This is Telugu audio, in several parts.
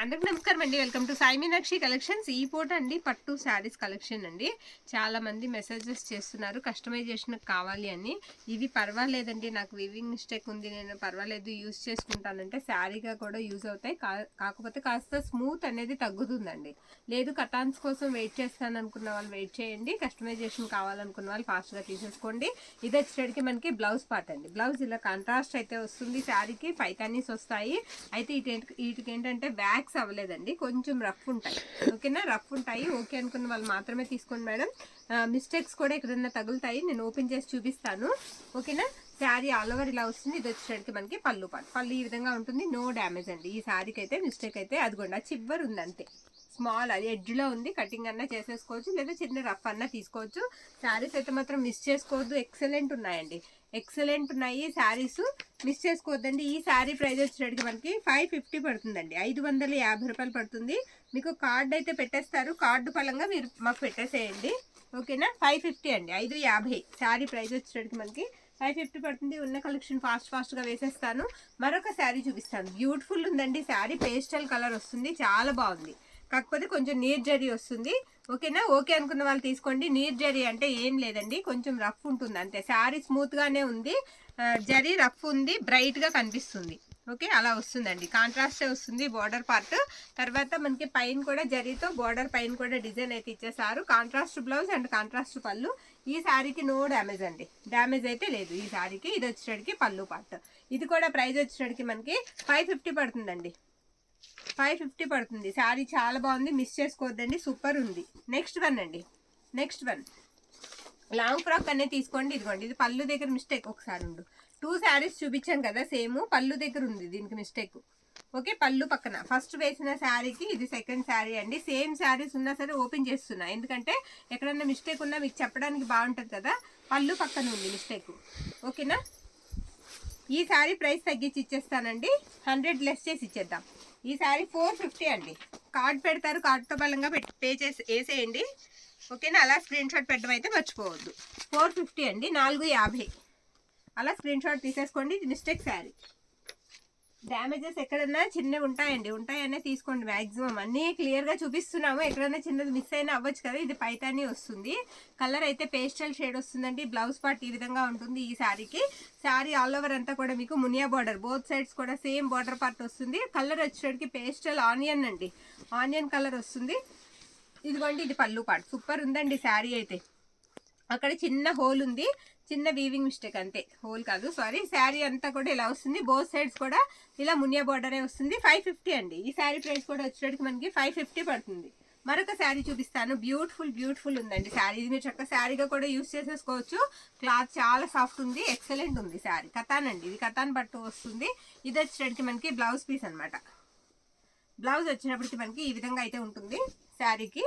అందరికి నమస్కారం అండి. Welcome to Sai Meenakshi collections. ఈ పూట అండి పట్టు శారీస్ కలెక్షన్ అండి. చాలా మంది మెసేజెస్ చేస్తున్నారు కస్టమైజేషన్ కావాలి అని. ఇవి పర్వాలేదండి, నాకు వివింగ్ మిస్టేక్ ఉంది, నేను పర్వాలేదు యూజ్ చేసుకుంటానంటే శారీగా కూడా యూజ్ అవుతాయి. కాకపోతే కాస్త స్మూత్ అనేది తగ్గుతుందండి. లేదు కటాన్స్ కోసం వెయిట్ చేస్తాను అనుకున్న వాళ్ళు వెయిట్ చేయండి, కస్టమైజేషన్ కావాలనుకున్న వాళ్ళు ఫాస్ట్గా తీసేసుకోండి. ఇది వచ్చేటికి మనకి బ్లౌజ్ పార్ట్ అండి. బ్లౌజ్ ఇలా కాంట్రాస్ట్ అయితే వస్తుంది, శారీకి పైతానీస్ వస్తాయి. అయితే వీటికి ఏంటంటే బ్యాగ్స్ అవ్వలేదండి, కొంచెం రఫ్ ఉంటాయి. ఓకేనా, రఫ్ ఉంటాయి. ఓకే అనుకున్న వాళ్ళు మాత్రమే తీసుకోండి మేడం. మిస్టేక్స్ కూడా ఎక్కడన్నా తగులుతాయి, నేను ఓపెన్ చేసి చూపిస్తాను. ఓకేనా, శారీ ఆల్ ఓవర్ ఇలా వస్తుంది. ఇది వచ్చేసరికి మనకి పళ్ళు పాటు, పళ్ళు ఈ విధంగా ఉంటుంది. నో డ్యామేజ్ అండి ఈ శారీకి అయితే. మిస్టేక్ అయితే అదిగోండి చివరి ఉంది అంతే, స్మాల్ అది ఎడ్జ్లో ఉంది. కటింగ్ అన్నా చేసేసుకోవచ్చు, లేదా చిన్న రఫ్ అన్నా తీసుకోవచ్చు. శారీస్ అయితే మాత్రం మిస్ చేసుకోవద్దు, ఎక్సలెంట్ ఉన్నాయండి, ఎక్సలెంట్ ఉన్నాయి శారీస్, మిస్ చేసుకోవద్దండి. ఈ శారీ ప్రైస్ వచ్చేటికి మనకి 550 పడుతుందండి, 550 రూపాయలు పడుతుంది. మీకు కార్డ్ అయితే పెట్టేస్తారు, కార్డు పరంగా మీరు మాకు పెట్టేసేయండి. ఓకేనా, 550 అండి, 550 శారీ ప్రైస్ వచ్చేటికి మనకి 550 పడుతుంది. ఉన్న కలెక్షన్ ఫాస్ట్గా వేసేస్తాను. మరొక శారీ చూపిస్తాను, బ్యూటిఫుల్ ఉందండి శారీ, పేస్టల్ కలర్ వస్తుంది, చాలా బాగుంది. కాకపోతే కొంచెం నీర్ జరీ వస్తుంది. ఓకేనా, ఓకే అనుకున్న వాళ్ళు తీసుకోండి. నీర్ జరీ అంటే ఏం లేదండి, కొంచెం రఫ్ ఉంటుంది అంతే. శారీ స్మూత్గానే ఉంది, జరీ రఫ్ ఉంది, బ్రైట్గా కనిపిస్తుంది. ఓకే, అలా వస్తుందండి, కాంట్రాస్టే వస్తుంది బార్డర్ పార్ట్. తర్వాత మనకి పైన కూడా జరీతో బార్డర్ పైన కూడా డిజైన్ అయితే ఇచ్చేసారు. కాంట్రాస్ట్ బ్లౌజ్ అండ్ కాంట్రాస్ట్ పళ్ళు. ఈ శారీకి నో డ్యామేజ్ అండి, డ్యామేజ్ అయితే లేదు ఈ శారీకి. ఇది వచ్చేటికి పళ్ళు పార్ట్. ఇది కూడా ప్రైస్ వచ్చేటికి మనకి 550 పడుతుందండి, 550 పడుతుంది. శారీ చాలా బాగుంది, మిస్ చేసుకోవద్దండి, సూపర్ ఉంది. నెక్స్ట్ వన్ అండి, నెక్స్ట్ వన్ లాంగ్ ఫ్రాక్ అనేది తీసుకోండి. ఇదిగోండి, ఇది పళ్ళు దగ్గర మిస్టేక్, ఒకసారి ఉండు. 2 శారీస్ చూపించాం కదా సేమ్, పళ్ళు దగ్గర ఉంది దీనికి మిస్టేక్. ఓకే, పళ్ళు పక్కన ఫస్ట్ వేసిన శారీకి ఇది సెకండ్ శారీ అండి. సేమ్ శారీస్ ఉన్నా సరే ఓపెన్ చేస్తున్నా, ఎందుకంటే ఎక్కడన్నా మిస్టేక్ ఉన్నా మీకు చెప్పడానికి బాగుంటుంది కదా. పళ్ళు పక్కన ఉంది మిస్టేక్. ఓకేనా, ఈ శారీ ప్రైస్ తగ్గించి ఇచ్చేస్తానండి, 100 లెస్ చేసి ఇచ్చేద్దాం. ఈ శారీ 450 అండి. కార్డ్ పెడతారు, కార్డ్తో బలంగా పే చేసి వేసేయండి. ఓకేనా, అలా స్క్రీన్ షాట్ పెట్టడం అయితే మర్చిపోవద్దు. 450 అండి, 450 అలా స్క్రీన్ షాట్ తీసేసుకోండి. ఇది మిస్టేక్ శారీ, డ్యామేజెస్ ఎక్కడన్నా చిన్నవి ఉంటాయనే తీసుకోండి. మ్యాక్సిమం అన్నీ క్లియర్గా చూపిస్తున్నాము, ఎక్కడన్నా చిన్నది మిస్ అయినా అవ్వచ్చు కదా. ఇది పైతాని వస్తుంది, కలర్ అయితే పేస్టల్ షేడ్ వస్తుందండి. బ్లౌజ్ పార్ట్ ఈ విధంగా ఉంటుంది ఈ శారీకి. శారీ ఆల్ ఓవర్ అంతా కూడా మీకు మునియా బార్డర్, బోత్ సైడ్స్ కూడా సేమ్ బార్డర్ పార్ట్ వస్తుంది. కలర్ వచ్చేటికి పేస్టల్ ఆనియన్ అండి, ఆనియన్ కలర్ వస్తుంది. ఇదిగోండి, ఇది పళ్ళు పార్ట్. సూపర్ ఉందండి శారీ అయితే. అక్కడ చిన్న హోల్ ఉంది, చిన్న వీవింగ్ మిస్టేక్ అంతే, హోల్ కాదు సారీ. శారీ అంతా కూడా ఇలా వస్తుంది, బోత్ సైడ్స్ కూడా ఇలా మునియా బార్డరే వస్తుంది. 550 అండి. ఈ శారీ ప్రైస్ కూడా వచ్చేటికి మనకి 550 పడుతుంది. మరొక శారీ చూపిస్తాను, బ్యూటిఫుల్ ఉందండి శారీ. ఇది మీరు చక్కగా శారీగా కూడా యూజ్ చేసేసుకోవచ్చు. క్లాత్ చాలా సాఫ్ట్ ఉంది, ఎక్సలెంట్ ఉంది శారీ. కతాన్ అండి, ఇది కతాన్ పట్టు వస్తుంది. ఇది వచ్చేటికి మనకి బ్లౌజ్ పీస్ అనమాట. బ్లౌజ్ వచ్చినప్పటికి మనకి ఈ విధంగా అయితే ఉంటుంది శారీకి.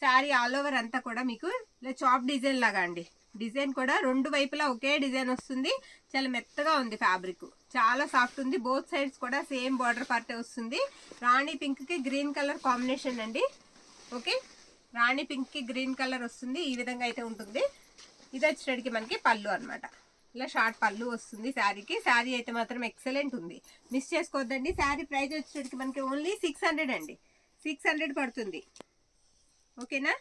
శారీ ఆల్ ఓవర్ అంతా కూడా మీకు ఇలా చాప్ డిజైన్ లాగా అండి, డిజైన్ కూడా రెండు వైపులా ఒకే డిజైన్ వస్తుంది. చాలా మెత్తగా ఉంది ఫ్యాబ్రిక్, చాలా సాఫ్ట్ ఉంది. బోత్ సైడ్స్ కూడా సేమ్ బార్డర్ పార్టే వస్తుంది. రాణి పింక్కి గ్రీన్ కలర్ కాంబినేషన్ అండి. ఓకే, రాణి పింక్కి గ్రీన్ కలర్ వస్తుంది, ఈ విధంగా అయితే ఉంటుంది. ఇది వచ్చేటికి మనకి పళ్ళు అనమాట, ఇలా షార్ట్ పళ్ళు వస్తుంది శారీకి. శారీ అయితే మాత్రం ఎక్సలెంట్ ఉంది, మిస్ చేసుకోవద్దండి. శారీ ప్రైస్ వచ్చేటికి మనకి ఓన్లీ 600 అండి, 600 పడుతుంది. ఓకేనా,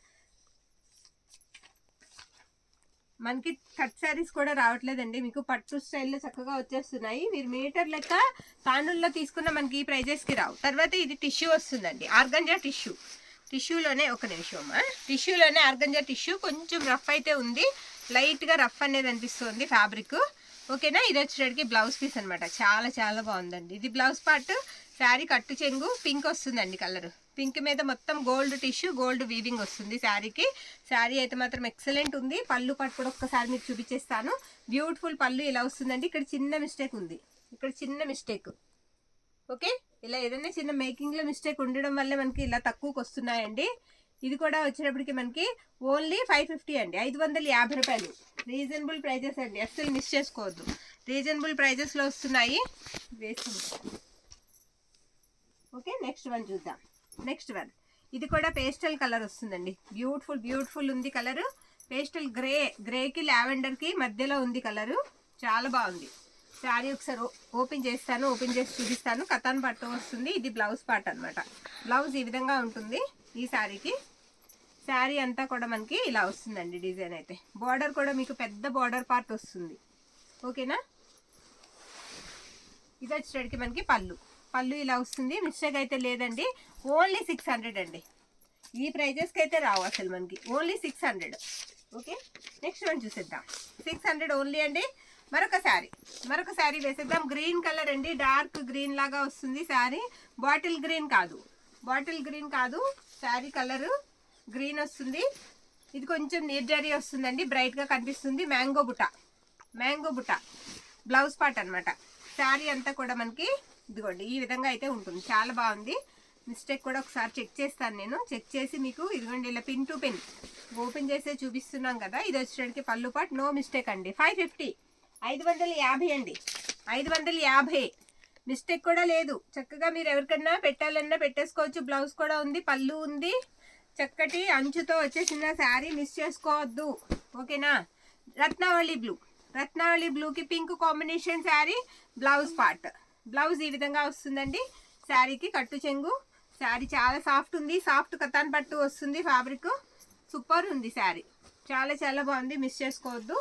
మనకి కట్ శారీస్ కూడా రావట్లేదండి, మీకు పట్టు స్టైల్లో చక్కగా వచ్చేస్తున్నాయి. మీరు మీటర్ లెక్క తానుల్లో తీసుకున్న మనకి ఈ ప్రైజెస్కి రావు. తర్వాత ఇది టిష్యూ వస్తుందండి, ఆర్గంజా టిష్యూ. టిష్యూలోనే ఒక నిమిషం, టిష్యూలోనే ఆర్గంజా టిష్యూ. కొంచెం రఫ్ అయితే ఉంది, లైట్గా రఫ్ అనేది అనిపిస్తుంది ఫ్యాబ్రిక్. ఓకేనా, ఇది వచ్చేటికి బ్లౌజ్ పీస్ అనమాట. చాలా బాగుందండి. ఇది బ్లౌజ్ పార్ట్. శారీ కట్టు చెంగు పింక్ వస్తుందండి కలర్, పింక్ మీద మొత్తం గోల్డ్ టిష్యూ, గోల్డ్ వీవింగ్ వస్తుంది శారీకి. శారీ అయితే మాత్రం ఎక్సలెంట్ ఉంది. పళ్ళు పాటు కూడా ఒక్కసారి మీకు చూపించేస్తాను. బ్యూటిఫుల్ పళ్ళు ఇలా వస్తుందండి. ఇక్కడ చిన్న మిస్టేక్ ఉంది, ఇక్కడ చిన్న మిస్టేక్. ఓకే, ఇలా ఏదైనా చిన్న మేకింగ్లో మిస్టేక్ ఉండడం వల్ల మనకి ఇలా తక్కువకి వస్తున్నాయండి. ఇది కూడా వచ్చేటప్పటికి మనకి ఓన్లీ 550 అండి, 550 రూపాయలు. రీజనబుల్ ప్రైజెస్ అండి, అస్సలు మిస్ చేసుకోవద్దు. రీజనబుల్ ప్రైజెస్లో వస్తున్నాయి, వేసుకుంటాం. ఓకే, నెక్స్ట్ వన్ చూద్దాం. నెక్స్ట్ వన్ ఇది కూడా పేస్టల్ కలర్ వస్తుందండి. బ్యూటిఫుల్ ఉంది కలర్. పేస్టల్ గ్రేకి లావెండర్కి మధ్యలో ఉంది కలరు, చాలా బాగుంది. శారీ ఒకసారి ఓపెన్ చేస్తాను, ఓపెన్ చేసి చూపిస్తాను. కతాన్ పట్టు వస్తుంది. ఇది బ్లౌజ్ పార్ట్ అనమాట. బ్లౌజ్ ఈ విధంగా ఉంటుంది ఈ శారీకి. శారీ అంతా కూడా మనకి ఇలా వస్తుందండి డిజైన్ అయితే. బార్డర్ కూడా మీకు పెద్ద బార్డర్ పార్ట్ వస్తుంది. ఓకేనా. ఇది వచ్చేటికి మనకి పళ్ళు ఇలా వస్తుంది. మిస్టేక్ అయితే లేదండి. ఓన్లీ 600 అండి. ఈ ప్రైజెస్కి అయితే రావు అసలు మనకి. ఓన్లీ 600. ఓకే, నెక్స్ట్ వన్ చూసేద్దాం. 600 ఓన్లీ అండి. మరొక శారీ వేసేద్దాం. గ్రీన్ కలర్ అండి. డార్క్ గ్రీన్ లాగా వస్తుంది శారీ. బాటిల్ గ్రీన్ కాదు శారీ కలర్ గ్రీన్ వస్తుంది. ఇది కొంచెం నిర్జరీ వస్తుందండి. బ్రైట్గా కనిపిస్తుంది. మ్యాంగో బుట్ట బ్లౌజ్ పార్ట్ అనమాట. శారీ అంతా కూడా మనకి ఇదిగోండి ఈ విధంగా అయితే ఉంటుంది. చాలా బాగుంది. మిస్టేక్ కూడా ఒకసారి చెక్ చేస్తాను నేను. చెక్ చేసి మీకు ఇదిగోండి ఇలా పిన్ టు పిన్ ఓపెన్ చేసే చూపిస్తున్నాం కదా. ఇది వచ్చేటికి పళ్ళు పార్ట్. నో మిస్టేక్ అండి. 550, 550 అండి. 550 మిస్టేక్ కూడా లేదు. చక్కగా మీరు ఎవరికన్నా పెట్టాలన్నా పెట్టేసుకోవచ్చు. బ్లౌజ్ కూడా ఉంది, పళ్ళు ఉంది. చక్కటి అంచుతో వచ్చేసిన శారీ మిస్ చేసుకోవద్దు. ఓకేనా. రత్నావళి బ్లూకి pink combination sari. Blouse part. Blouse ఈ విధంగా వస్తుందండి. శారీకి కట్టు చెంగు. శారీ చాలా సాఫ్ట్ ఉంది. సాఫ్ట్ కతాన్ పట్టు వస్తుంది. ఫ్యాబ్రిక్ సూపర్ ఉంది శారీ. చాలా చాలా బాగుంది. మిస్ చేసుకోవద్దు.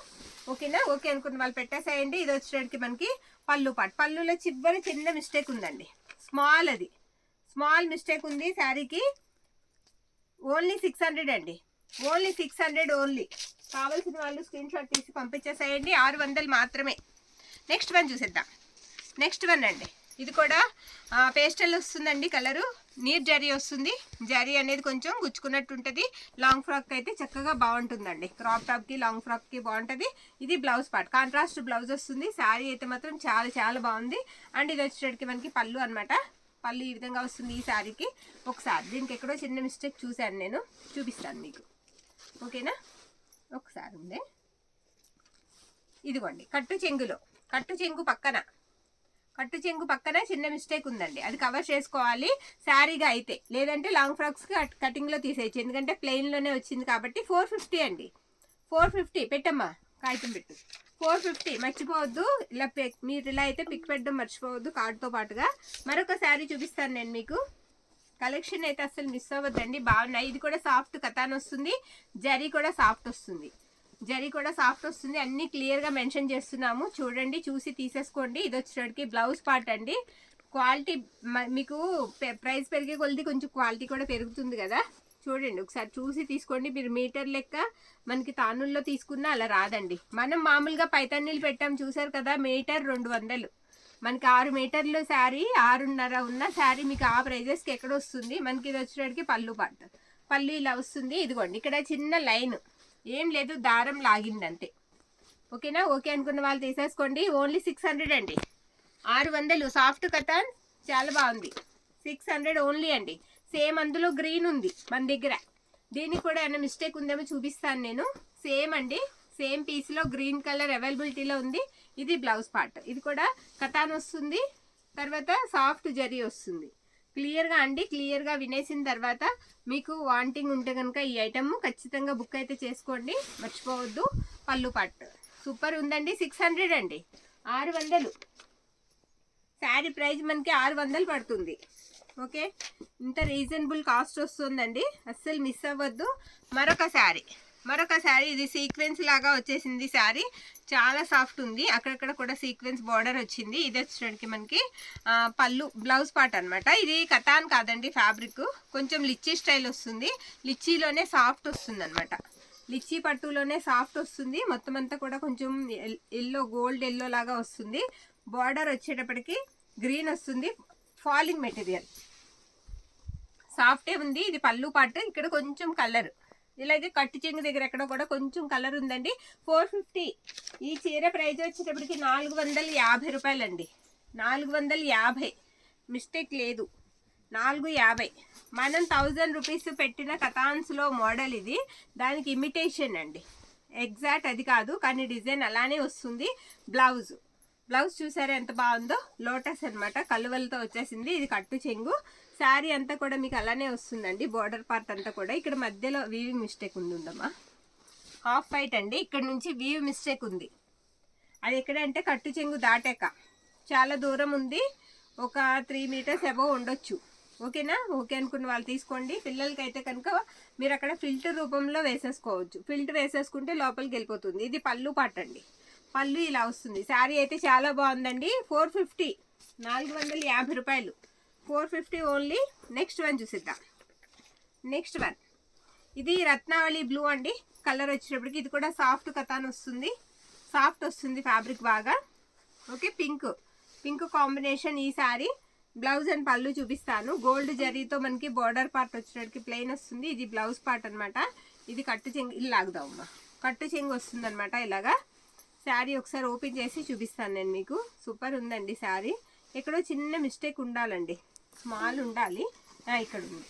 ఓకేనా. ఓకే అనుకున్న వాళ్ళు పెట్టేసేయండి. ఇది వచ్చేటికి మనకి పళ్ళు పార్ట్. పళ్ళులో చివరి చిన్న మిస్టేక్ ఉందండి. స్మాల్ మిస్టేక్ ఉంది శారీకి. ఓన్లీ 600 అండి. Only 600 only. కావాల్సిన వాళ్ళు స్క్రీన్ షాట్ తీసి పంపించేసేయండి. 600 మాత్రమే. నెక్స్ట్ వన్ చూసేద్దాం. నెక్స్ట్ వన్ అండి. ఇది కూడా పేస్టల్ వస్తుందండి. కలరు నీర్ జరీ వస్తుంది. జరీ అనేది కొంచెం గుచ్చుకున్నట్టు ఉంటుంది. లాంగ్ ఫ్రాక్ అయితే చక్కగా బాగుంటుందండి. క్రాప్ టాప్కి లాంగ్ ఫ్రాక్కి బాగుంటుంది. ఇది బ్లౌజ్ పార్ట్. కాంట్రాస్ట్ బ్లౌజ్ వస్తుంది. శారీ అయితే మాత్రం చాలా చాలా బాగుంది. అండ్ ఇది వచ్చేటికి మనకి పళ్ళు అనమాట. పళ్ళు ఈ విధంగా వస్తుంది ఈ శారీకి. ఒకసారి దీనికి ఎక్కడో చిన్న మిస్టేక్ చూశాను నేను, చూపిస్తాను మీకు. ఓకేనా. ఒకసారి ఉంది. ఇదిగోండి కట్టు చెంగు పక్కన చిన్న మిస్టేక్ ఉందండి. అది కవర్ చేసుకోవాలి శారీగా అయితే. లేదంటే లాంగ్ ఫ్రాక్స్కి కటింగ్లో తీసేయచ్చు. ఎందుకంటే ప్లెయిన్లోనే వచ్చింది కాబట్టి. 450 అండి. 450 పెట్టమ్మా. కాగితం పెట్టు. 450 మర్చిపోవద్దు. ఇలా మీరు ఇలా అయితే పిక్ పెట్టడం మర్చిపోవద్దు కార్డుతో పాటుగా. మరొక శారీ చూపిస్తాను నేను మీకు. కలెక్షన్ అయితే అసలు మిస్ అవ్వద్దండి. బాగున్నాయి. ఇది కూడా సాఫ్ట్ కతాన్ వస్తుంది. జరీ కూడా సాఫ్ట్ వస్తుంది. అన్ని క్లియర్గా మెన్షన్ చేస్తున్నాము. చూడండి, చూసి తీసేసుకోండి. ఇది వచ్చేటికి బ్లౌజ్ పార్ట్ అండి. క్వాలిటీ మీకు ప్రైస్ పెరిగే కొలది కొంచెం క్వాలిటీ కూడా పెరుగుతుంది కదా. చూడండి, ఒకసారి చూసి తీసుకోండి. మీరు మీటర్ లెక్క మనకి తానుల్లో తీసుకున్నా అలా రాదండి. మనం మామూలుగా పైతన్నీళ్ళు పెట్టాం చూసారు కదా. మీటర్ 200. మనకి 6 మీటర్లు శారీ, 6.5 ఉన్న శారీ మీకు ఆ ప్రైజెస్కి ఎక్కడ వస్తుంది. మనకి ఇది వచ్చేటికి పళ్ళు పార్ట్. పళ్ళు ఇలా వస్తుంది. ఇదిగోండి ఇక్కడ చిన్న లైన్ ఏం లేదు, దారం లాగింది అంతే. ఓకేనా. ఓకే అనుకున్న వాళ్ళు తీసేసుకోండి. ఓన్లీ 600 అండి. 600 సాఫ్ట్ కతాన్ చాలా బాగుంది. 600 ఓన్లీ అండి. సేమ్ అందులో గ్రీన్ ఉంది మన దగ్గర. దీనికి కూడా ఏమైనా మిస్టేక్ ఉందేమో చూపిస్తాను నేను. సేమ్ అండి. సేమ్ పీస్లో గ్రీన్ కలర్ అవైలబిలిటీలో ఉంది. ఇది బ్లౌజ్ పార్ట్. ఇది కూడా కతాన్ వస్తుంది. తర్వాత సాఫ్ట్ జరీ వస్తుంది. క్లియర్గా అండి. క్లియర్గా వినేసిన తర్వాత మీకు వాంటింగ్ ఉంటే కనుక ఈ ఐటమ్ ఖచ్చితంగా బుక్ అయితే చేసుకోండి. మర్చిపోవద్దు. పళ్ళు పార్ట్ సూపర్ ఉందండి. 600 అండి. 600 శారీ ప్రైస్ మనకి 600 పడుతుంది. ఓకే, ఇంత రీజనబుల్ కాస్ట్ వస్తుందండి. అస్సలు మిస్ అవ్వద్దు. మరొక శారీ ఇది సీక్వెన్స్ లాగా వచ్చేసింది. శారీ చాలా సాఫ్ట్ ఉంది. అక్కడక్కడ కూడా సీక్వెన్స్ బార్డర్ వచ్చింది. ఇది వచ్చేటికి మనకి పళ్ళు బ్లౌజ్ పార్ట్ అనమాట. ఇది కతాన్ కాదండి. ఫ్యాబ్రిక్ కొంచెం లిచ్చీ స్టైల్ వస్తుంది. లిచ్చీలోనే సాఫ్ట్ వస్తుంది అనమాట. లిచ్చీ పట్టులోనే సాఫ్ట్ వస్తుంది. మొత్తం అంతా కూడా కొంచెం ఎల్లో, గోల్డ్ ఎల్లో లాగా వస్తుంది. బార్డర్ వచ్చేటప్పటికి గ్రీన్ వస్తుంది. ఫాలింగ్ మెటీరియల్ సాఫ్టే ఉంది. ఇది పళ్ళు పార్ట్. ఇక్కడ కొంచెం కలర్ ఇలాగే కట్టు చెంగు దగ్గర ఎక్కడ కూడా కొంచెం కలర్ ఉందండి. 450. ఈ చీర ప్రైస్ వచ్చేటప్పటికి 450 రూపాయలండి. 450 మిస్టేక్ లేదు. 450. మనం 1000 రూపీస్ పెట్టిన కతాన్స్లో మోడల్ ఇది. దానికి ఇమిటేషన్ అండి. ఎగ్జాక్ట్ అది కాదు, కానీ డిజైన్ అలానే వస్తుంది. బ్లౌజ్ చూసారా ఎంత బాగుందో. లోటస్ అనమాట. కలువలతో వచ్చేసింది. ఇది కట్టు చెంగు. శారీ అంతా కూడా మీకు అలానే వస్తుందండి. బార్డర్ పార్ట్ అంతా కూడా. ఇక్కడ మధ్యలో వీవింగ్ మిస్టేక్ ఉందమ్మా. హాఫ్ వైట్ అండి. ఇక్కడ నుంచి వీవ్ మిస్టేక్ ఉంది. అది ఎక్కడంటే కట్టు చెంగు దాటాక చాలా దూరం ఉంది, ఒక 3 మీటర్స్ అబవ్ ఉండొచ్చు. ఓకేనా? ఓకే అనుకున్న వాళ్ళు తీసుకోండి. పిల్లలకి అయితే కనుక మీరు అక్కడ ఫిల్టర్ రూపంలో వేసేసుకోవచ్చు. ఫిల్టర్ వేసేసుకుంటే లోపలికి వెళ్ళిపోతుంది. ఇది పళ్ళు పాట అండి. పళ్ళు ఇలా వస్తుంది. శారీ అయితే చాలా బాగుందండి. 450, 450 రూపాయలు, 450 ఓన్లీ. నెక్స్ట్ వన్ చూసిద్దాం. నెక్స్ట్ వన్ ఇది రత్నావళి బ్లూ అండి. కలర్ వచ్చేటప్పటికి ఇది కూడా సాఫ్ట్ కథాన్ వస్తుంది, సాఫ్ట్ వస్తుంది ఫ్యాబ్రిక్ బాగా. ఓకే, పింక్ కాంబినేషన్ ఈ శారీ. బ్లౌజ్ అండ్ పళ్ళు చూపిస్తాను. గోల్డ్ జరీతో మనకి బోర్డర్ పార్ట్ వచ్చేటప్పటికి ప్లెయిన్ వస్తుంది. ఇది బ్లౌజ్ పార్ట్ అనమాట. ఇది కట్టు చెంగు, ఇలాగదామమ్మా, కట్టు చెంగు వస్తుంది అనమాట ఇలాగా. శారీ ఒకసారి ఓపెన్ చేసి చూపిస్తాను నేను మీకు. సూపర్ ఉందండి శారీ. ఎక్కడో చిన్న మిస్టేక్ ఉండాలండి, స్మాల్ ఉండాలి. ఇక్కడ ఉంది,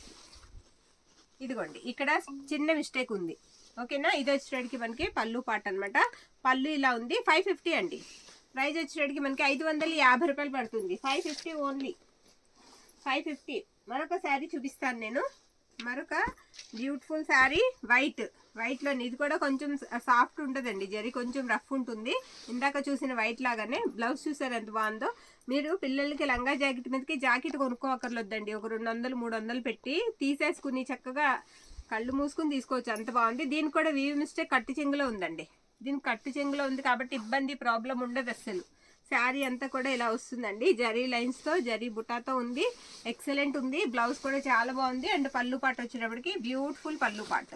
ఇదిగోండి, ఇక్కడ చిన్న మిస్టేక్ ఉంది. ఓకేనా? ఇది వచ్చేటడికి మనకి పళ్ళు పాట అనమాట. పళ్ళు ఇలా ఉంది. 550 అండి. ప్రైస్ వచ్చేటడికి మనకి 550 రూపాయలు పడుతుంది. 550 ఓన్లీ, 550. మరొక శారీ చూపిస్తాను నేను. మరొక బ్యూటిఫుల్ శారీ వైట్లో. ఇది కూడా కొంచెం సాఫ్ట్ ఉంటుందండి, జరీ కొంచెం రఫ్ ఉంటుంది. ఇందాక చూసిన వైట్ లాగానే. బ్లౌజ్ చూసారు ఎంత బాగుందో. మీరు పిల్లలకి లంగా జాకెట్ మీదకి జాకెట్ కొనుక్కోకర్లొద్దండి. ఒక 200, 300 పెట్టి తీసేసుకుని చక్కగా కళ్ళు మూసుకుని తీసుకోవచ్చు, అంత బాగుంది. దీనికి కూడా వీవ్ మిస్టేక్ కట్టు చెంగులో ఉందండి. దీనికి కట్టు చెంగులో ఉంది కాబట్టి ఇబ్బంది, ప్రాబ్లం ఉండదు అస్సలు. శారీ అంతా కూడా ఇలా వస్తుందండి. జరీ లైన్స్తో, జరీ బుటాతో ఉంది. ఎక్సలెంట్ ఉంది. బ్లౌజ్ కూడా చాలా బాగుంది. అండ్ పళ్ళు పాట వచ్చేటప్పటికి బ్యూటిఫుల్ పళ్ళు పాట.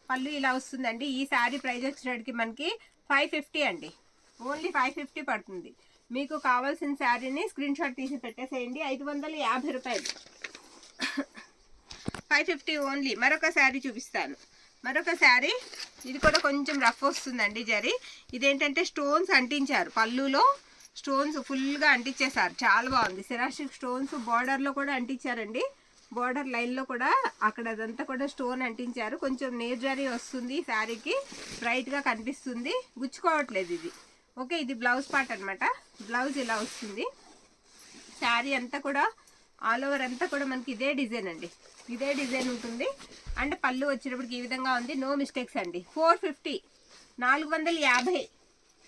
పళ్ళు ఇలా వస్తుందండి. ఈ శారీ ప్రైస్ వచ్చేటప్పటికి మనకి 550 అండి. ఓన్లీ 550 పడుతుంది. మీకు కావాల్సిన శారీని స్క్రీన్ షాట్ తీసి పెట్టేసేయండి. 550 రూపాయలు, 550 ఓన్లీ. మరొక శారీ చూపిస్తాను. మరొక శారీ, ఇది కూడా కొంచెం రఫ్ వస్తుందండి జరీ. ఇదేంటంటే స్టోన్స్ అంటించారు, పళ్ళులో స్టోన్స్ ఫుల్గా అంటించేశారు. చాలా బాగుంది. సిరాషిక్ స్టోన్స్ బార్డర్లో కూడా అంటించారండి. బార్డర్ లైన్లో కూడా అక్కడ అదంతా కూడా స్టోన్ అంటించారు. కొంచెం నేర్ జరీ వస్తుంది శారీకి, బ్రైట్గా కనిపిస్తుంది, గుచ్చుకోవట్లేదు ఇది. ఓకే, ఇది బ్లౌజ్ పార్ట్ అనమాట. బ్లౌజ్ ఇలా వస్తుంది. శారీ అంతా కూడా ఆల్ ఓవర్ అంతా కూడా మనకి ఇదే డిజైన్ అండి, ఇదే డిజైన్ ఉంటుంది. అండ్ పళ్ళు వచ్చేటప్పటికి ఈ విధంగా ఉంది. నో మిస్టేక్స్ అండి. 450,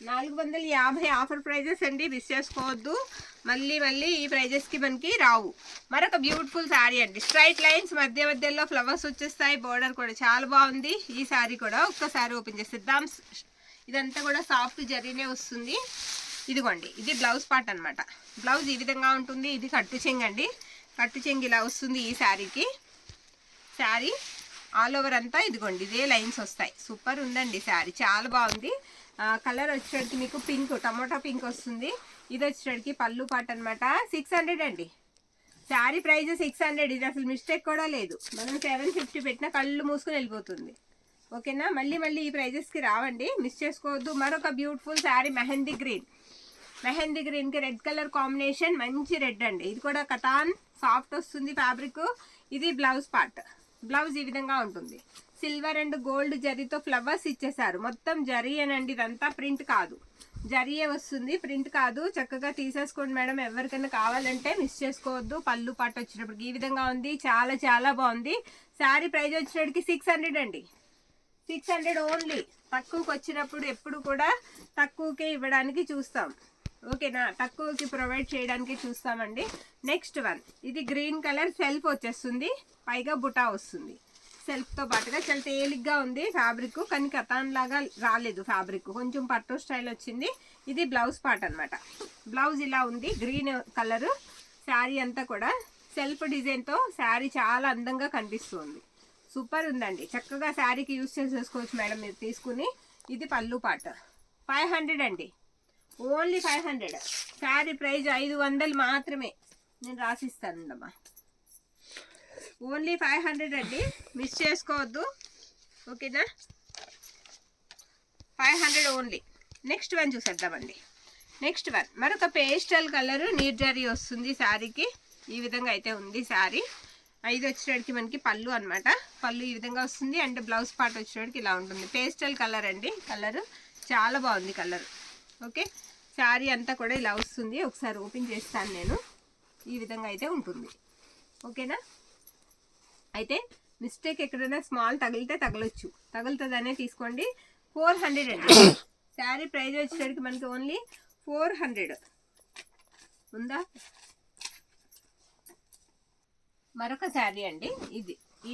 450 ఆఫర్ ప్రైజెస్ అండి. మిస్ చేసుకోవద్దు. మళ్ళీ ఈ ప్రైజెస్కి మనకి రావు. మరొక బ్యూటిఫుల్ శారీ అండి. స్ట్రైట్ లైన్స్, మధ్యలో ఫ్లవర్స్ వచ్చేస్తాయి. బోర్డర్ కూడా చాలా బాగుంది. ఈ శారీ కూడా ఒక్కసారి ఓపెన్ చేసేద్దాం. ఇదంతా కూడా సాఫ్ట్ జరీనే వస్తుంది. ఇదిగోండి, ఇది బ్లౌజ్ పార్ట్ అనమాట. బ్లౌజ్ ఈ విధంగా ఉంటుంది. ఇది కట్టు చెంగు అండి. కట్టు చెంగు ఇలా వస్తుంది ఈ శారీకి. శారీ ఆల్ ఓవర్ అంతా ఇదిగోండి ఇదే లైన్స్ వస్తాయి. సూపర్ ఉందండి శారీ, చాలా బాగుంది. కలర్ వచ్చేటికి మీకు పింక్, టమోటా పింక్ వస్తుంది. ఇది వచ్చేటికి పళ్ళు పాట అనమాట. 600 అండి. శారీ ప్రైస్ 600. ఇది అసలు మిస్టేక్ కూడా లేదు. మనం 750 పెట్టినా కళ్ళు మూసుకొని వెళ్ళిపోతుంది. ఓకేనా? మళ్ళీ ఈ ప్రైజెస్కి రావండి, మిస్ చేసుకోవద్దు. మరొక బ్యూటిఫుల్ శారీ, మెహందీ గ్రీన్కి రెడ్ కలర్ కాంబినేషన్, మంచి రెడ్ అండి. ఇది కూడా కథాన్ సాఫ్ట్ వస్తుంది ఫ్యాబ్రిక్. ఇది బ్లౌజ్ పార్ట్. బ్లౌజ్ ఈ విధంగా ఉంటుంది. సిల్వర్ అండ్ గోల్డ్ జరీతో ఫ్లవర్స్ ఇచ్చేసారు. మొత్తం జరీ అనండి, ఇదంతా ప్రింట్ కాదు, జరీయే వస్తుంది, ప్రింట్ కాదు. చక్కగా తీసేసుకోండి మేడం. ఎవరికైనా కావాలంటే మిస్ చేసుకోవద్దు. పళ్ళు పాట వచ్చేటప్పటికి ఈ విధంగా ఉంది. చాలా బాగుంది. శారీ ప్రైస్ వచ్చేటప్పటికి 600 అండి. 600 ఓన్లీ. తక్కువకి వచ్చినప్పుడు ఎప్పుడు కూడా తక్కువకే ఇవ్వడానికి చూస్తాం. ఓకేనా? తక్కువకి ప్రొవైడ్ చేయడానికి చూస్తామండి. నెక్స్ట్ వన్, ఇది గ్రీన్ కలర్ సెల్ఫ్ వచ్చేస్తుంది, పైగా బుటా వస్తుంది. సెల్ఫ్తో పాటుగా చాలా తేలిగ్గా ఉంది ఫ్యాబ్రిక్, కానీ కథాన్ లాగా రాలేదు ఫ్యాబ్రిక్, కొంచెం పట్టు స్టైల్ వచ్చింది. ఇది బ్లౌజ్ పార్ట్ అనమాట. బ్లౌజ్ ఇలా ఉంది, గ్రీన్ కలర్. శారీ అంతా కూడా సెల్ఫ్ డిజైన్తో శారీ చాలా అందంగా కనిపిస్తుంది. సూపర్ ఉందండి. చక్కగా శారీకి యూజ్ చేసేసుకోవచ్చు మేడం మీరు తీసుకుని. ఇది పళ్ళు పాట. 500 అండి. ఓన్లీ 500. శారీ ప్రైస్ 500 మాత్రమే. నేను రాసిస్తానండమ్మా. ఓన్లీ 500 అండి, మిస్ చేసుకోవద్దు. ఓకేనా? 500 ఓన్లీ. నెక్స్ట్ వన్ చూసేద్దామండి. నెక్స్ట్ వన్ మరొక పేస్టల్ కలర్ నీర్ జరీ వస్తుంది శారీకి. ఈ విధంగా అయితే ఉంది శారీ. ఇది వచ్చేటికి మనకి పళ్ళు అనమాట. పళ్ళు ఈ విధంగా వస్తుంది. అండ్ బ్లౌజ్ పార్ట్ వచ్చేటికి ఇలా ఉంటుంది. పేస్టల్ కలర్ అండి. కలర్ చాలా బాగుంది కలర్. ఓకే, శారీ అంతా కూడా ఇలా వస్తుంది. ఒకసారి ఓపెన్ చేస్తాను నేను. ఈ విధంగా అయితే ఉంటుంది. ఓకేనా? అయితే మిస్టేక్ ఎక్కడైనా స్మాల్ తగిలితే తగలొచ్చు, తగులుతుందనే తీసుకోండి. 400 అండి. శారీ ప్రైస్ వచ్చేసరికి మనకి ఓన్లీ 400 ఉందా. మరొక శారీ అండి, ఈ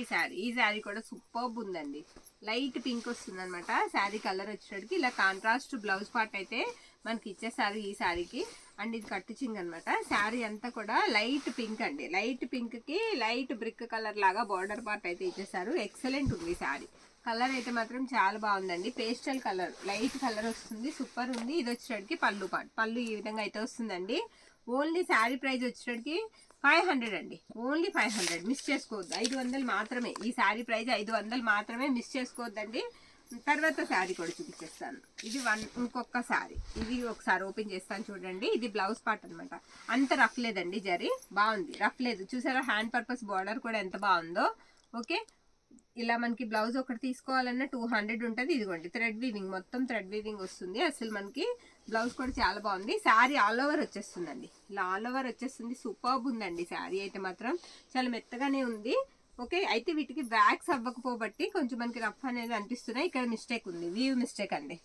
శారీ కూడా సూపర్బ్ ఉందండి. లైట్ పింక్ వస్తుంది అనమాట శారీ కలర్ వచ్చేసరికి. ఇలా కాంట్రాస్ట్ బ్లౌజ్ పార్ట్ అయితే మనకి ఇచ్చేసారు ఈ శారీకి. అండ్ ఇది కట్టు చింగ్ అనమాట. శారీ అంతా కూడా లైట్ పింక్ అండి. లైట్ పింక్ కి లైట్ బ్రిక్ కలర్ లాగా బార్డర్ పార్ట్ అయితే ఇచ్చేసారు. ఎక్సలెంట్ ఉంది శారీ. కలర్ అయితే మాత్రం చాలా బాగుందండి. పేస్టల్ కలర్, లైట్ కలర్ వస్తుంది, సూపర్ ఉంది. ఇది వచ్చేసరికి పళ్ళు పార్ట్. పళ్ళు ఈ విధంగా అయితే వస్తుందండి. ఓన్లీ శారీ ప్రైస్ వచ్చేసరికి 500 అండి. ఓన్లీ 500. మిస్ చేసుకోవద్దు. 500 మాత్రమే. ఈ శారీ ప్రైస్ 500 మాత్రమే. మిస్ చేసుకోవద్దండి. తర్వాత శారీ కూడా చూపించేస్తాను. ఇది ఇంకొక శారీ. ఇది ఒకసారి ఓపెన్ చేస్తాను చూడండి. ఇది బ్లౌజ్ పార్ట్ అనమాట. అంత రఫ్ లేదండి, జరీ బాగుంది, రఫ్ లేదు. చూసారా హ్యాండ్ పర్పస్ బార్డర్ కూడా ఎంత బాగుందో. ఓకే, ఇలా మనకి బ్లౌజ్ ఒకటి తీసుకోవాలన్నా 200 ఉంటుంది. ఇదిగోండి థ్రెడ్ వీవింగ్, మొత్తం థ్రెడ్ వీవింగ్ వస్తుంది. అసలు మనకి బ్లౌజ్ కూడా చాలా బాగుంది. శారీ ఆల్ ఓవర్ వచ్చేస్తుందండి. ఇలా ఆల్ ఓవర్ వచ్చేస్తుంది. సూపర్బ్ ఉందండి శారీ అయితే మాత్రం. చాలా మెత్తగానే ఉంది. ఓకే, అయితే వీటికి వ్యాక్స్ అవ్వకపోబట్టి కొంచెం మనకి రఫ్ అనేది అనిపిస్తున్నాయి. ఇక్కడ మిస్టేక్ ఉంది, వీవ్ మిస్టేక్ అండి.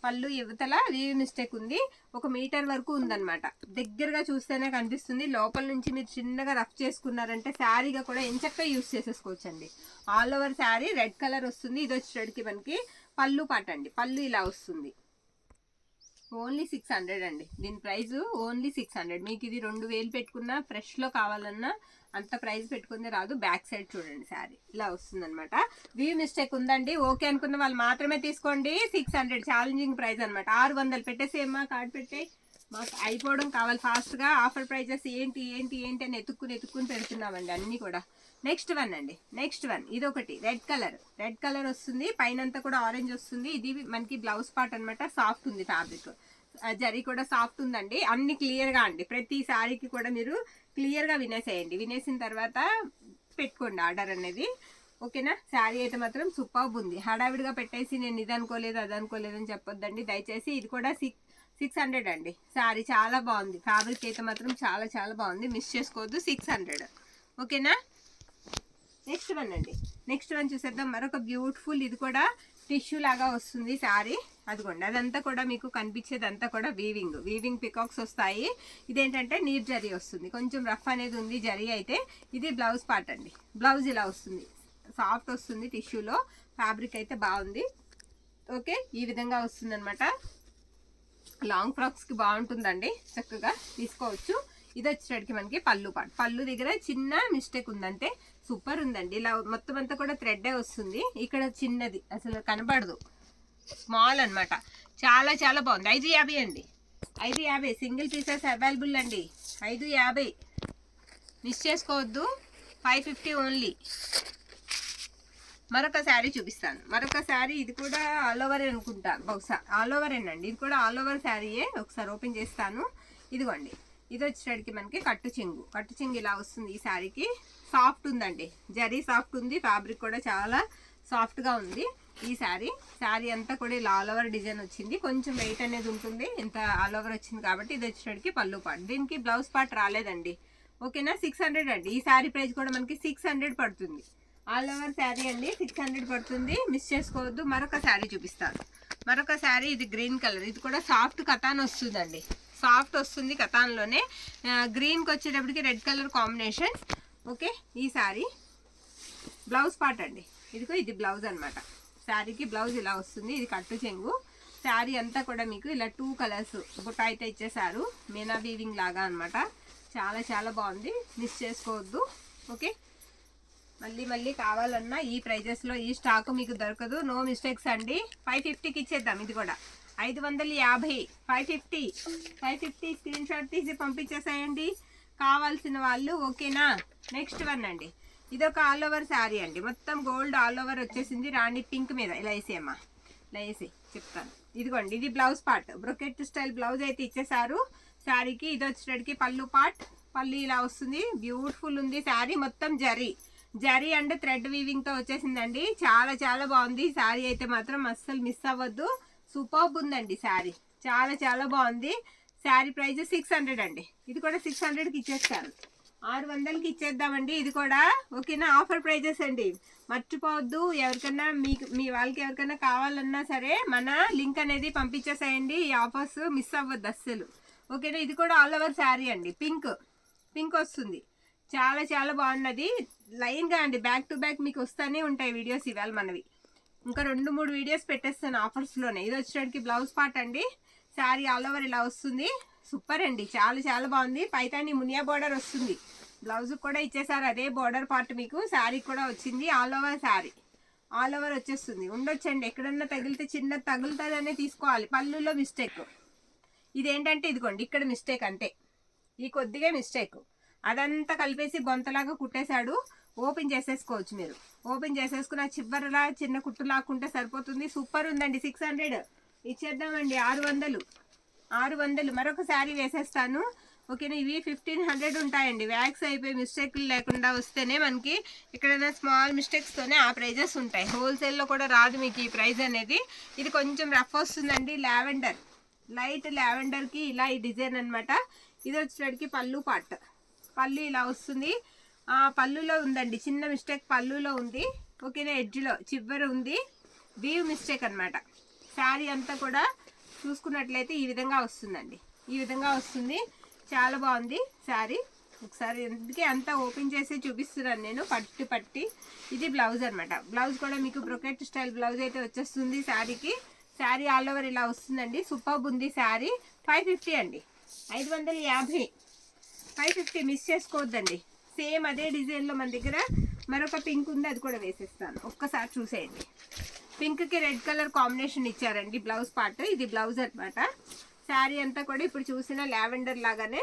పళ్ళు యువతల వీవ్ మిస్టేక్ ఉంది. 1 మీటర్ వరకు ఉందన్నమాట. దగ్గరగా చూస్తేనే కనిపిస్తుంది. లోపల నుంచి మీరు చిన్నగా రఫ్ చేసుకున్నారంటే శారీగా కూడా ఎంచక్క యూస్ చేసేసుకోవచ్చు అండి. All over sari red colour వస్తుంది. ఇది వచ్చేటికి మనకి పళ్ళు పాట అండి. పళ్ళు ఇలా వస్తుంది. ఓన్లీ 600 అండి. దీని ప్రైస్ ఓన్లీ 600. మీకు ఇది 2000 పెట్టుకున్నా ఫ్రెష్లో కావాలన్నా అంత ప్రైస్ పెట్టుకుందే రాదు. బ్యాక్ సైడ్ చూడండి శారీ ఇలా వస్తుంది అనమాట. వ్యూ మిస్టేక్ ఉందండి. ఓకే అనుకున్న వాళ్ళు మాత్రమే తీసుకోండి. 600 ఛాలెంజింగ్ ప్రైస్ అనమాట. 600 పెట్టేసేమ్మా, కార్డ్ పెట్టే. మాకు అయిపోవడం కావాలి ఫాస్ట్గా. ఆఫర్ ప్రైజెస్ ఏంటి ఏంటి ఏంటి అని ఎత్తుక్కుని పెడుతున్నామండి అన్నీ కూడా. నెక్స్ట్ వన్ అండి, నెక్స్ట్ వన్ ఇది ఒకటి రెడ్ కలర్ వస్తుంది. పైనంతా కూడా ఆరెంజ్ వస్తుంది. ఇది మనకి బ్లౌజ్ పార్ట్ అనమాట. సాఫ్ట్ ఉంది ఫ్యాబ్రిక్, జరీ కూడా సాఫ్ట్ ఉందండి. అన్ని క్లియర్గా అండి. ప్రతి శారీకి కూడా మీరు క్లియర్గా వినేసేయండి. వినేసిన తర్వాత పెట్టుకోండి ఆర్డర్ అనేది. ఓకేనా. శారీ అయితే మాత్రం సూపర్బ్ ఉంది. హడావిడిగా పెట్టేసి నేను ఇది అనుకోలేదు అది అనుకోలేదు అని చెప్పొద్దండి దయచేసి. ఇది కూడా 600 అండి. శారీ చాలా బాగుంది. ఫ్యాబ్రిక్ అయితే మాత్రం చాలా చాలా బాగుంది. మిస్ చేసుకోవద్దు. 600. ఓకేనా. నెక్స్ట్ వన్ అండి, నెక్స్ట్ వన్ చూసేద్దాం. మరొక బ్యూటిఫుల్, ఇది కూడా టిష్యూ లాగా వస్తుంది శారీ. అదిగోండి అదంతా కూడా మీకు కనిపించేదంతా కూడా వీవింగ్ పికాక్స్ వస్తాయి. ఇదేంటంటే నీర్ జరీ వస్తుంది. కొంచెం రఫ్ అనేది ఉంది జరీ అయితే. ఇది బ్లౌజ్ పార్ట్ అండి. బ్లౌజ్ ఇలా వస్తుంది, సాఫ్ట్ వస్తుంది టిష్యూలో. ఫ్యాబ్రిక్ అయితే బాగుంది. ఓకే, ఈ విధంగా వస్తుంది అనమాట. లాంగ్ ఫ్రాక్స్కి బాగుంటుందండి, చక్కగా తీసుకోవచ్చు. ఇది వచ్చేటికి మనకి పళ్ళు పార్ట్. పళ్ళు దగ్గర చిన్న మిస్టేక్ ఉందంటే సూపర్ ఉందండి. ఇలా మొత్తం అంతా కూడా థ్రెడ్డే వస్తుంది. ఇక్కడ చిన్నది అసలు కనబడదు, స్మాల్ అనమాట. చాలా చాలా బాగుంది. 550 అండి. 550 సింగిల్ పీసెస్ అవైలబుల్ అండి. 550 మిస్ చేసుకోవద్దు. 550 ఓన్లీ. మరొక శారీ చూపిస్తాను. మరొక శారీ, ఇది కూడా ఆల్ ఓవర్ అనుకుంటా, బహుశా ఆల్ ఓవర్ అండి. ఇది కూడా ఆల్ ఓవర్ శారీయే. ఒకసారి ఓపెన్ చేస్తాను. ఇదిగోండి, ఇది వచ్చేటికి మనకి కట్టు చెంగు ఇలా వస్తుంది. ఈ శారీకి సాఫ్ట్ ఉందండి, జరీ సాఫ్ట్ ఉంది. ఫ్యాబ్రిక్ కూడా చాలా సాఫ్ట్గా ఉంది. ఈ శారీ అంతా కూడా ఇలా ఆల్ ఓవర్ డిజైన్ వచ్చింది. కొంచెం వెయిట్ అనేది ఉంటుంది. ఇంత ఆల్ ఓవర్ వచ్చింది కాబట్టి ఇది వచ్చేటికి పళ్ళు పార్ట్. దీనికి బ్లౌజ్ పార్ట్ రాలేదండి. ఓకేనా. 600 అండి. ఈ శారీ ప్రైస్ కూడా మనకి 600 పడుతుంది. ఆల్ ఓవర్ శారీ అండి, 600 పడుతుంది. మిస్ చేసుకోవద్దు. మరొక శారీ చూపిస్తాను. మరొక శారీ, ఇది గ్రీన్ కలర్. ఇది కూడా సాఫ్ట్ కథాన్ వస్తుందండి. సాఫ్ట్ వస్తుంది కథాన్లోనే. గ్రీన్కి వచ్చేటప్పటికి రెడ్ కలర్ కాంబినేషన్. ఓకే, ఈ శారీ బ్లౌజ్ పార్ట్ అండి. ఇదిగో ఇది బ్లౌజ్ అనమాట. శారీకి బ్లౌజ్ ఇలా వస్తుంది. ఇది కట్టు చెంగు. శారీ అంతా కూడా మీకు ఇలా 2 కలర్స్ బుట్ట అయితే ఇచ్చేసారు. మీనా వీవింగ్ లాగా అనమాట. చాలా చాలా బాగుంది. మిస్ చేసుకోవద్దు. ఓకే, మళ్ళీ కావాలన్నా ఈ ప్రైజెస్లో ఈ స్టాక్ మీకు దొరకదు. నో మిస్టేక్స్ అండి. 550కి ఇచ్చేద్దాం. ఇది కూడా 550, 550 స్క్రీన్ షాట్ తీసి పంపించేసేయండి కావాల్సిన వాళ్ళు. ఓకేనా. నెక్స్ట్ వన్ అండి, ఇది ఒక ఆల్ ఓవర్ శారీ అండి. మొత్తం గోల్డ్ ఆల్ ఓవర్ వచ్చేసింది. రాణి పింక్ మీద ఇలా వేసేయమ్మా, ఇలా వేసి చెప్తాను. ఇదిగోండి, ఇది blouse part. Brocade style blouse అయితే ఇచ్చేసారు శారీకి. ఇది వచ్చేటికి పళ్ళు పార్ట్. పళ్ళు ఇలా వస్తుంది. బ్యూటిఫుల్ ఉంది శారీ. మొత్తం జరీ అండ్ థ్రెడ్ వీవింగ్ తో వచ్చేసిందండి. చాలా చాలా బాగుంది శారీ అయితే మాత్రం. అస్సలు మిస్ అవ్వద్దు. సూపర్బ్ ఉందండి శారీ. చాలా చాలా బాగుంది. శారీ ప్రైస్ 600 అండి. ఇది కూడా 600కి ఇచ్చేస్తాను. 600కి ఇచ్చేద్దామండి ఇది కూడా. ఓకేనా, ఆఫర్ ప్రైజెస్ అండి, మర్చిపోవద్దు. ఎవరికైనా మీ వాళ్ళకి ఎవరికైనా కావాలన్నా సరే మన లింక్ అనేది పంపించేసేయండి. ఈ ఆఫర్స్ మిస్ అవ్వద్దు అస్సలు. ఓకేనా, ఇది కూడా ఆల్ ఓవర్ శారీ అండి, పింక్ వస్తుంది. చాలా చాలా బాగున్నది. లైన్గా అండి, బ్యాక్ టు బ్యాక్ మీకు వస్తూనే ఉంటాయి వీడియోస్. ఇవాళ మనవి ఇంకా 2-3 వీడియోస్ పెట్టేస్తాను ఆఫర్స్లోనే. ఇది వచ్చేటికి బ్లౌజ్ పార్ట్ అండి. శారీ ఆల్ ఓవర్ ఇలా వస్తుంది. సూపర్ అండి, చాలా చాలా బాగుంది. పైతాని మునియా బోర్డర్ వస్తుంది. బ్లౌజ్ కూడా ఇచ్చేసారు అదే బోర్డర్ పార్ట్. మీకు శారీ కూడా వచ్చింది all over sari, all over వచ్చేస్తుంది. ఉండొచ్చండి, ఎక్కడన్నా తగిలితే చిన్న తగులుతుందనే తీసుకోవాలి. పళ్ళులో మిస్టేక్ ఇదేంటంటే ఇదిగోండి ఇక్కడ మిస్టేక్, అంటే ఈ కొద్దిగా మిస్టేక్, అదంతా కలిపేసి బొంతలాగా కుట్టేశాడు. ఓపెన్ చేసేసుకోవచ్చు మీరు. ఓపెన్ చేసేసుకున్న చివరిలా చిన్న కుట్టు లాక్కుంటే సరిపోతుంది. సూపర్ ఉందండి. 600 ఇచ్చేద్దామండి. 600 మరొక శారీ వేసేస్తాను. ఓకేనా, ఇవి 1500 ఉంటాయండి. వ్యాక్స్ అయిపోయి మిస్టేక్లు లేకుండా వస్తేనే మనకి ఎక్కడైనా స్మాల్ మిస్టేక్స్తోనే ఆ ప్రైజెస్ ఉంటాయి. హోల్సేల్లో కూడా రాదు మీకు ఈ ప్రైజ్ అనేది. ఇది కొంచెం రఫ్ వస్తుందండి. లావెండర్, లైట్ లావెండర్కి ఇలా ఈ డిజైన్ అనమాట. ఇది వచ్చేటికి పళ్ళు పార్ట్. పళ్ళు ఇలా వస్తుంది. పళ్ళులో ఉందండి చిన్న మిస్టేక్, పళ్ళులో ఉంది. ఓకేనా, ఎడ్జ్లో చివరి ఉంది, వీవ్ మిస్టేక్ అనమాట. శారీ అంతా కూడా చూసుకున్నట్లయితే ఈ విధంగా వస్తుందండి, ఈ విధంగా వస్తుంది. చాలా బాగుంది శారీ. ఒకసారి ఎందుకే అంతా ఓపెన్ చేసి చూపిస్తున్నాను నేను పట్టి. ఇది బ్లౌజ్ అనమాట. బ్లౌజ్ కూడా మీకు బ్రొకెట్ స్టైల్ బ్లౌజ్ అయితే వచ్చేస్తుంది శారీకి. శారీ ఆల్ ఓవర్ ఇలా వస్తుందండి. సూపర్ ఉంది శారీ. 550 అండి, 550, 550 మిస్ చేసుకోవద్దండి. సేమ్ అదే డిజైన్లో మన దగ్గర మరొక పింక్ ఉంది, అది కూడా వేసేస్తాను. ఒక్కసారి చూసేయండి. పింక్కి రెడ్ కలర్ కాంబినేషన్ ఇచ్చారండి బ్లౌజ్ పార్ట్. ఇది బ్లౌజ్ అనమాట. శారీ అంతా కూడా ఇప్పుడు చూసిన లావెండర్ లాగానే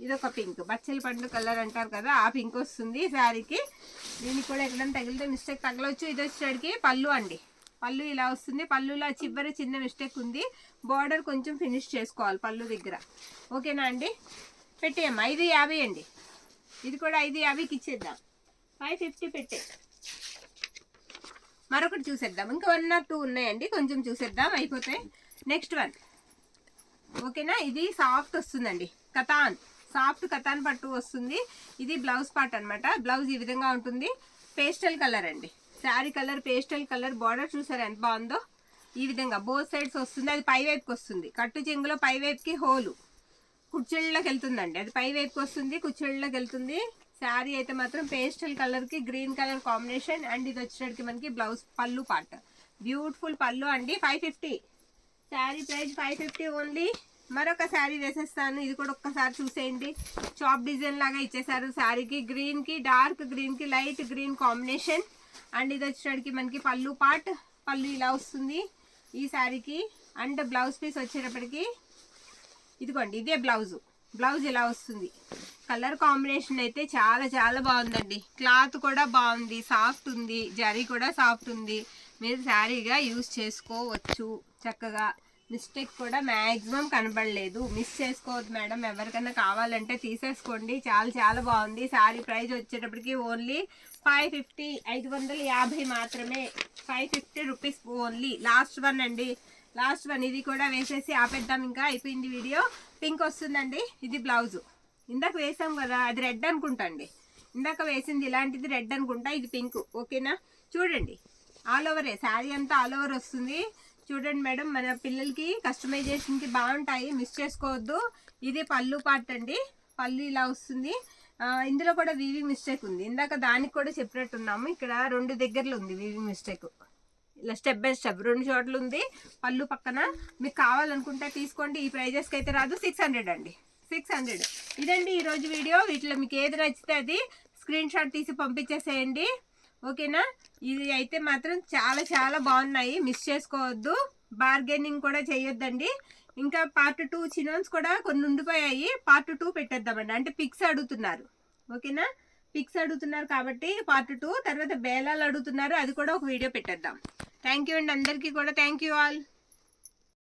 ఇదొక పింక్, బచ్చల పండు కలర్ అంటారు కదా, ఆ పింక్ వస్తుంది శారీకి. దీనికి కూడా ఎక్కడైనా తగిలితే మిస్టేక్ తగలవచ్చు. ఇది వచ్చేటికి పళ్ళు అండి. పళ్ళు ఇలా వస్తుంది. పళ్ళులో చివరి చిన్న మిస్టేక్ ఉంది. బార్డర్ కొంచెం ఫినిష్ చేసుకోవాలి పళ్ళు దగ్గర. ఓకేనా అండి, పెట్టేయమ్మా. 550 అండి. ఇది కూడా 550కి ఇచ్చేద్దాం. 550 పెట్టే. మరొకటి చూసేద్దాం. ఇంకా 1 or 2 ఉన్నాయండి, కొంచెం చూసేద్దాం అయిపోతాయి. Next one. ఓకేనా, ఇది సాఫ్ట్ వస్తుందండి. కతాన్, సాఫ్ట్ కతాన్ పట్టు వస్తుంది. ఇది బ్లౌజ్ పార్ట్ అనమాట. బ్లౌజ్ ఈ విధంగా ఉంటుంది. పేస్టల్ కలర్ అండి, sari colour pastel colour. Border చూసారా ఎంత బాగుందో. ఈ విధంగా బోత్ సైడ్స్ వస్తుంది. అది పై వైపుకి వస్తుంది. కట్టు చెంగులో పై వైపుకి హోలు కుర్చీళ్ళకి వెళ్తుందండి. అది పై వైపుకి వస్తుంది, కుర్చీళ్ళకి వెళ్తుంది. శారీ అయితే మాత్రం పేస్టల్ కలర్కి గ్రీన్ కలర్ కాంబినేషన్. అండ్ ఇది వచ్చేటికి మనకి బ్లౌజ్ పళ్ళు పార్ట్. బ్యూటిఫుల్ పళ్ళు అండి. 550 శారీ ప్రైస్ 550 ఓన్లీ. మరొక శారీ వేసేస్తాను. ఇది కూడా ఒక్కసారి చూసేయండి. చాప్ డిజైన్ లాగా ఇచ్చేసారు శారీకి. గ్రీన్కి డార్క్ గ్రీన్కి లైట్ గ్రీన్ కాంబినేషన్. అండ్ ఇది వచ్చేటికి మనకి పళ్ళు పార్ట్. పళ్ళు ఇలా వస్తుంది ఈ శారీకి. అండ్ బ్లౌజ్ పీస్ వచ్చేటప్పటికి ఇదిగోండి ఇదే బ్లౌజ్ ఇలా వస్తుంది. కలర్ కాంబినేషన్ అయితే చాలా చాలా బాగుందండి. క్లాత్ కూడా బాగుంది, సాఫ్ట్ ఉంది, జరీ కూడా సాఫ్ట్ ఉంది. మీరు శారీగా యూజ్ చేసుకోవచ్చు చక్కగా. మిస్టేక్ కూడా మ్యాక్సిమం కనబడలేదు. మిస్ చేసుకోవద్దు మేడం. ఎవరికైనా కావాలంటే తీసేసుకోండి. చాలా చాలా బాగుంది. శారీ ప్రైస్ వచ్చేటప్పటికి ఓన్లీ 550, 550 మాత్రమే. 550 రూపీస్ ఓన్లీ. లాస్ట్ వన్ అండి, లాస్ట్ వన్. ఇది కూడా వేసేసి ఆపేద్దాం, ఇంకా అయిపోయింది వీడియో. పింక్ వస్తుందండి. ఇది బ్లౌజ్. ఇందాక వేసాం కదా, అది రెడ్ అనుకుంటా అండి. ఇందాక వేసింది ఇలాంటిది రెడ్ అనుకుంటా, ఇది పింక్. ఓకేనా, చూడండి ఆల్ ఓవరే శారీ అంతా ఆల్ ఓవర్ వస్తుంది. చూడండి మేడం, మన పిల్లలకి కస్టమైజేషన్కి బాగుంటాయి, మిస్ చేసుకోవద్దు. ఇది పళ్ళు పార్ట్ అండి. పళ్ళు ఇలా వస్తుంది. ఇందులో కూడా వీవింగ్ మిస్టేక్ ఉంది. ఇందాక దానికి కూడా చెప్పినట్టున్నాము. ఇక్కడ 2 దగ్గరలో ఉంది వీవింగ్ మిస్టేక్. ఇలా స్టెప్ బై స్టెప్ 2 చోట్ల ఉంది. పళ్ళు పక్కన మీకు కావాలనుకుంటే తీసుకోండి. ఈ ప్రైజెస్కి అయితే రాదు. 600 అండి, 600. ఇదండి ఈరోజు వీడియో. వీటిలో మీకు ఏది నచ్చితే అది స్క్రీన్ షాట్ తీసి పంపించేసేయండి. ఓకేనా, ఇది అయితే మాత్రం చాలా చాలా బాగున్నాయి, మిస్ చేసుకోవద్దు. బార్గెనింగ్ కూడా చేయొద్దండి. ఇంకా పార్ట్ 2 చినోన్స్ కూడా కొన్ని ఉండిపోయాయి. పార్ట్ 2 పెట్టేద్దామండి. అంటే పిక్స్ అడుగుతున్నారు. ఓకేనా, పిక్స్ అడుగుతున్నారు కాబట్టి పార్ట్ 2. తర్వాత బేలాలు అడుగుతున్నారు, అది కూడా ఒక వీడియో పెట్టేద్దాం. థ్యాంక్ యూ అండి అందరికీ కూడా. Thank you all.